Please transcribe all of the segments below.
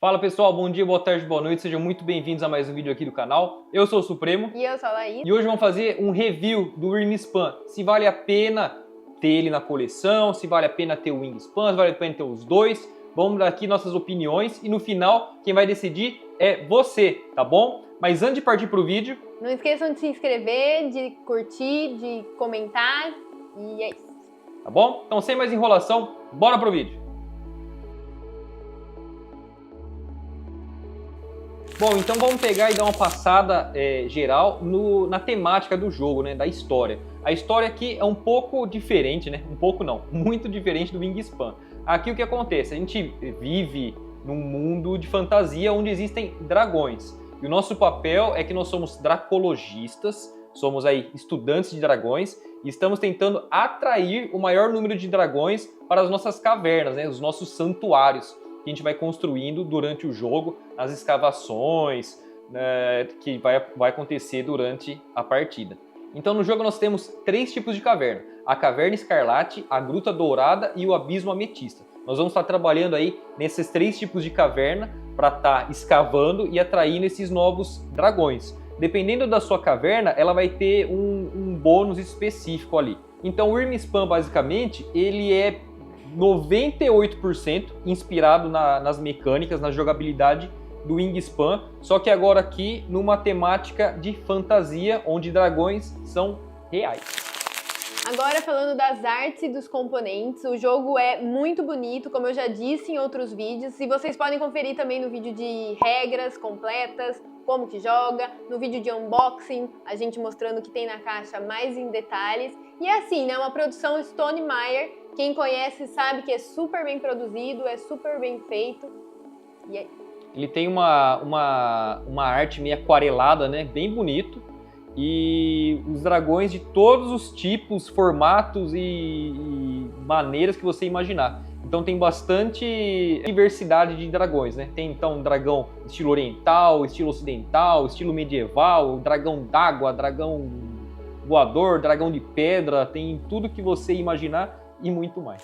Fala pessoal, bom dia, boa tarde, boa noite, sejam muito bem-vindos a mais um vídeo aqui do canal. Eu sou o Supremo. E eu sou a Laís. E hoje vamos fazer um review do Wingspan. Se vale a pena ter ele na coleção, se vale a pena ter o Wingspan, se vale a pena ter os dois. Vamos dar aqui nossas opiniões e no final quem vai decidir é você, tá bom? Mas antes de partir pro vídeo... Não esqueçam de se inscrever, de curtir, de comentar e é isso. Tá bom? Então sem mais enrolação, bora pro vídeo. Bom, então vamos pegar e dar uma passada geral na temática do jogo, né, da história. A história aqui é um pouco diferente, né? Um pouco não, muito diferente do Wingspan. Aqui o que acontece? A gente vive num mundo de fantasia onde existem dragões. E o nosso papel é que nós somos dracologistas, somos aí estudantes de dragões e estamos tentando atrair o maior número de dragões para as nossas cavernas, né, os nossos santuários que a gente vai construindo durante o jogo, as escavações, né, que vai acontecer durante a partida. Então no jogo nós temos três tipos de caverna: a caverna escarlate, a gruta dourada e o abismo ametista. Nós vamos estar trabalhando aí nesses três tipos de caverna para estar escavando e atraindo esses novos dragões. Dependendo da sua caverna, ela vai ter um bônus específico ali. Então o Wingspan basicamente ele é 98% inspirado nas mecânicas, na jogabilidade do Wingspan, só que agora aqui numa temática de fantasia, onde dragões são reais. Agora falando das artes e dos componentes, o jogo é muito bonito, como eu já disse em outros vídeos, e vocês podem conferir também no vídeo de regras completas, como que joga, no vídeo de unboxing, a gente mostrando o que tem na caixa mais em detalhes. E é assim, né, uma produção Stone Meyer. Quem conhece sabe que é super bem produzido, é super bem feito. E aí? Ele tem uma arte meio aquarelada, né? Bem bonito. E os dragões de todos os tipos, formatos e maneiras que você imaginar. Então tem bastante diversidade de dragões, né? Tem então um dragão estilo oriental, estilo ocidental, estilo medieval, dragão d'água, dragão voador, dragão de pedra, tem tudo que você imaginar e muito mais.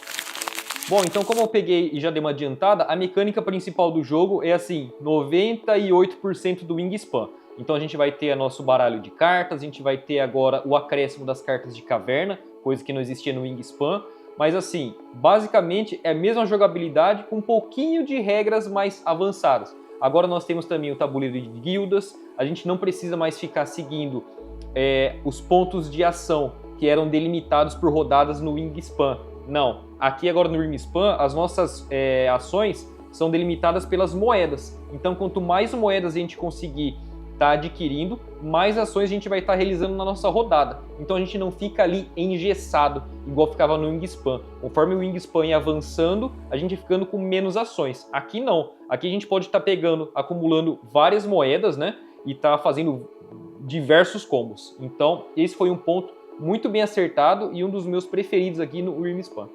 Bom, então como eu peguei e já dei uma adiantada, a mecânica principal do jogo é assim, 98% do Wingspan. Então a gente vai ter nosso baralho de cartas, a gente vai ter agora o acréscimo das cartas de caverna, coisa que não existia no Wingspan. Mas assim, basicamente é a mesma jogabilidade com um pouquinho de regras mais avançadas. Agora nós temos também o tabuleiro de guildas, a gente não precisa mais ficar seguindo os pontos de ação que eram delimitados por rodadas no Wingspan. Não, aqui agora no Wingspan as nossas ações são delimitadas pelas moedas. Então quanto mais moedas a gente conseguir estar adquirindo, mais ações a gente vai estar realizando na nossa rodada. Então a gente não fica ali engessado, igual ficava no Wingspan. Conforme o Wingspan ia avançando, a gente ia ficando com menos ações. Aqui não. Aqui a gente pode estar pegando, acumulando várias moedas, né? E tá fazendo diversos combos. Então esse foi um ponto muito bem acertado e um dos meus preferidos aqui no Wingspan.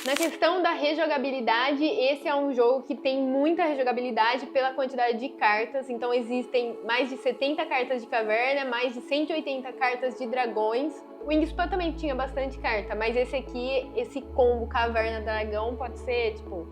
Na questão da rejogabilidade, esse é um jogo que tem muita rejogabilidade pela quantidade de cartas. Então existem mais de 70 cartas de caverna, mais de 180 cartas de dragões. O Wingspan também tinha bastante carta, mas esse aqui, esse combo caverna-dragão pode ser, tipo,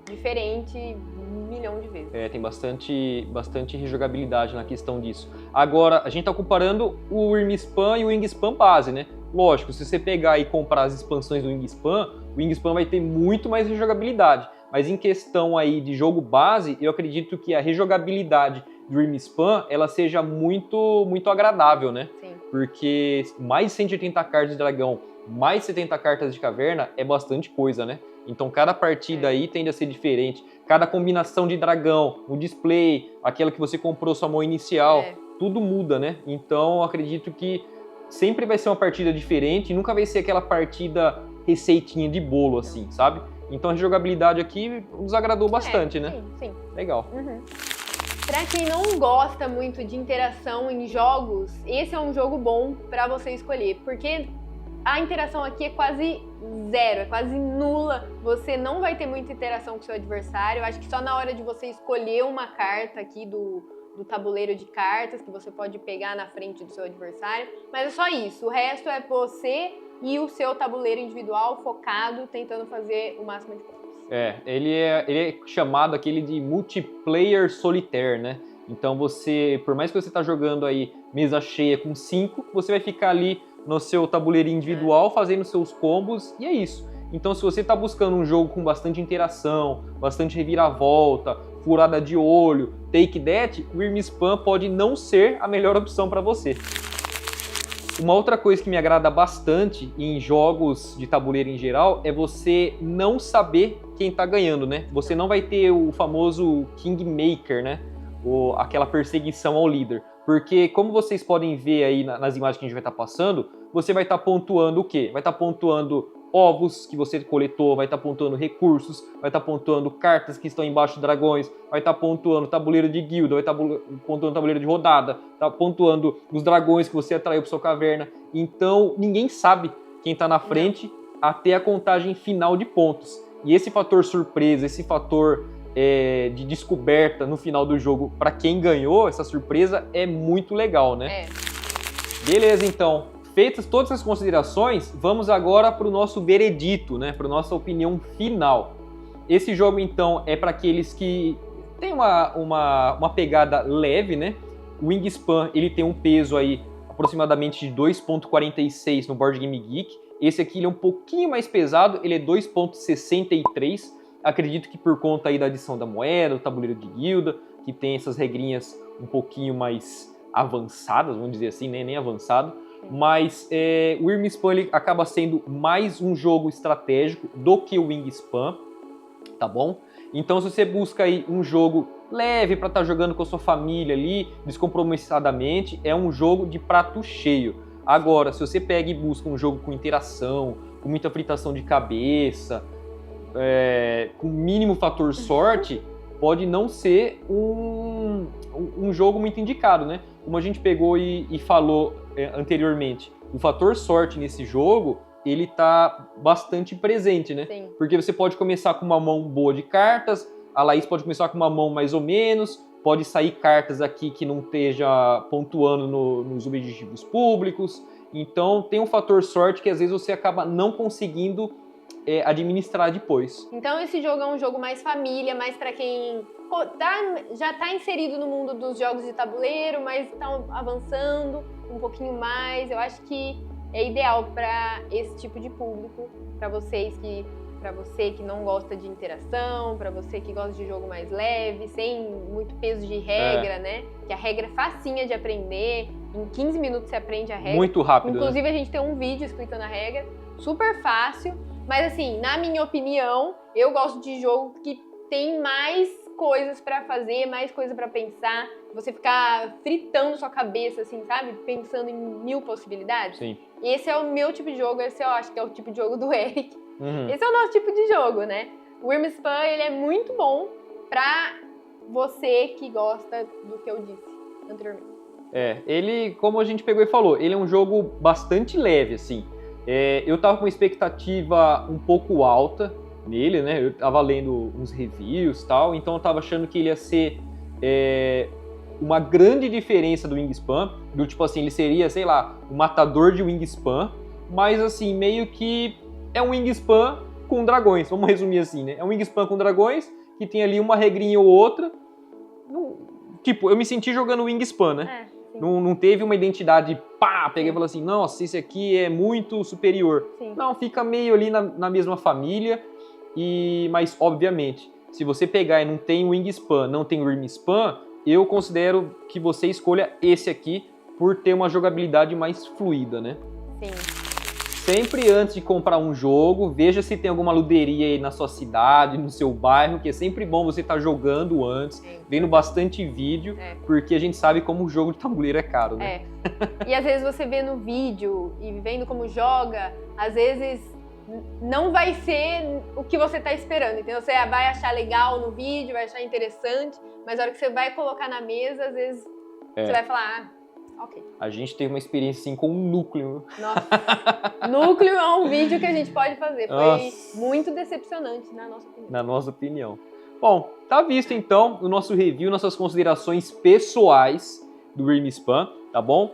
diferente 1 milhão de vezes. Tem bastante rejogabilidade na questão disso. Agora, a gente tá comparando o Wingspan e o Wingspan base, né? Lógico, se você pegar e comprar as expansões do Wingspan, o Wingspan vai ter muito mais rejogabilidade. Mas em questão aí de jogo base, eu acredito que a rejogabilidade do Wingspan, ela seja muito agradável, né? Sim. Porque mais de 180 cartas de dragão, mais 70 cartas de caverna é bastante coisa, né? Então cada partida aí tende a ser diferente. Cada combinação de dragão, o display, aquela que você comprou sua mão inicial, tudo muda, né? Então eu acredito que sempre vai ser uma partida diferente, nunca vai ser aquela partida receitinha de bolo, assim, sabe? Então a jogabilidade aqui nos agradou bastante, né? Sim, sim. Legal. Uhum. Pra quem não gosta muito de interação em jogos, esse é um jogo bom pra você escolher, porque a interação aqui é quase zero, é quase nula. Você não vai ter muita interação com o seu adversário. Eu acho que só na hora de você escolher uma carta aqui do tabuleiro de cartas, que você pode pegar na frente do seu adversário. Mas é só isso. O resto é você e o seu tabuleiro individual focado, tentando fazer o máximo de pontos. Ele é chamado aquele de multiplayer solitaire, né? Então você, por mais que você tá jogando aí mesa cheia com 5, você vai ficar ali no seu tabuleirinho individual fazendo seus combos e é isso. Então se você tá buscando um jogo com bastante interação, bastante reviravolta, furada de olho, take that, o Wyrm Spam pode não ser a melhor opção para você. Uma outra coisa que me agrada bastante em jogos de tabuleiro em geral é você não saber quem tá ganhando, né? Você não vai ter o famoso Kingmaker, né? Aquela perseguição ao líder. Porque, como vocês podem ver aí nas imagens que a gente vai estar passando, você vai estar pontuando o quê? Vai estar pontuando ovos que você coletou, vai estar pontuando recursos, vai estar pontuando cartas que estão embaixo de dragões, vai estar pontuando tabuleiro de guilda, vai estar pontuando tabuleiro de rodada, tá pontuando os dragões que você atraiu para sua caverna. Então, ninguém sabe quem está na frente até a contagem final de pontos. E esse fator surpresa, esse fator de descoberta no final do jogo, para quem ganhou essa surpresa, é muito legal, né? Beleza, então. Feitas todas essas considerações, vamos agora para o nosso veredito, né? Para a nossa opinião final. Esse jogo, então, é para aqueles que têm uma pegada leve, né? O Wingspan, ele tem um peso aí aproximadamente de 2,46 no Board Game Geek. Esse aqui ele é um pouquinho mais pesado, ele é 2,63. Acredito que por conta aí da adição da moeda, do tabuleiro de guilda, que tem essas regrinhas um pouquinho mais avançadas, vamos dizer assim, né? Nem avançado. Mas o Wyrm Spam ele acaba sendo mais um jogo estratégico do que o Wingspan, tá bom? Então se você busca aí um jogo leve para estar jogando com a sua família ali, descompromissadamente, é um jogo de prato cheio. Agora, se você pega e busca um jogo com interação, com muita fritação de cabeça, com mínimo fator sorte, pode não ser um jogo muito indicado, né? Como a gente pegou e falou anteriormente, o fator sorte nesse jogo, ele tá bastante presente, né? Sim. Porque você pode começar com uma mão boa de cartas, a Laís pode começar com uma mão mais ou menos, pode sair cartas aqui que não esteja pontuando nos objetivos públicos. Então tem um fator sorte que às vezes você acaba não conseguindo administrar depois. Então esse jogo é um jogo mais família, mais para quem já tá inserido no mundo dos jogos de tabuleiro, mas tá avançando um pouquinho mais. Eu acho que é ideal para esse tipo de público, para você que não gosta de interação, para você que gosta de jogo mais leve, sem muito peso de regra, né? Que a regra é facinha de aprender, em 15 minutos você aprende a regra. Muito rápido. Inclusive, né? A gente tem um vídeo explicando a regra, super fácil, mas assim, na minha opinião, eu gosto de jogo que tem mais coisas pra fazer, mais coisa pra pensar, você ficar fritando sua cabeça, assim, sabe? Pensando em 1000 possibilidades. Sim. Esse é o meu tipo de jogo, esse eu acho que é o tipo de jogo do Eric. Uhum. Esse é o nosso tipo de jogo, né? O Wyrm Spam, ele é muito bom pra você que gosta do que eu disse anteriormente. Ele, como a gente pegou e falou, ele é um jogo bastante leve, assim. Eu tava com uma expectativa um pouco alta nele, né? Eu tava lendo uns reviews e tal, então eu tava achando que ele ia ser uma grande diferença do Wingspan, do tipo assim, ele seria, sei lá, um matador de Wingspan, mas assim, meio que é um Wingspan com dragões, vamos resumir assim, né? É um Wingspan com dragões, que tem ali uma regrinha ou outra. Tipo, eu me senti jogando Wingspan, né? Não teve uma identidade, peguei e falei assim, nossa, esse aqui é muito superior. Sim. Não, fica meio ali na mesma família, mas obviamente, se você pegar e não tem Wingspan, não tem Wyrm Spam, eu considero que você escolha esse aqui por ter uma jogabilidade mais fluida, né? Sim. Sempre antes de comprar um jogo, veja se tem alguma luderia aí na sua cidade, no seu bairro, que é sempre bom você estar jogando antes, vendo bastante vídeo, porque a gente sabe como o jogo de tabuleiro é caro, né? E às vezes você vê no vídeo e vendo como joga, às vezes não vai ser o que você tá esperando, entendeu? Você vai achar legal no vídeo, vai achar interessante, mas na hora que você vai colocar na mesa, às vezes você vai falar, ok. A gente teve uma experiência assim com um núcleo. Nossa, núcleo é um vídeo que a gente pode fazer. Foi muito decepcionante, na nossa opinião. Na nossa opinião. Bom, tá visto então o nosso review, nossas considerações pessoais do Wyrm Spam, tá bom?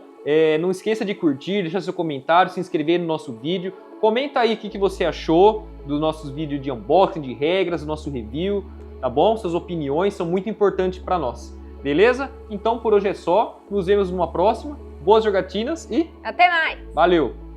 Não esqueça de curtir, deixar seu comentário, se inscrever no nosso vídeo. Comenta aí o que você achou dos nossos vídeos de unboxing, de regras, do nosso review, tá bom? Suas opiniões são muito importantes para nós, beleza? Então por hoje é só, nos vemos numa próxima, boas jogatinas e Até mais! valeu!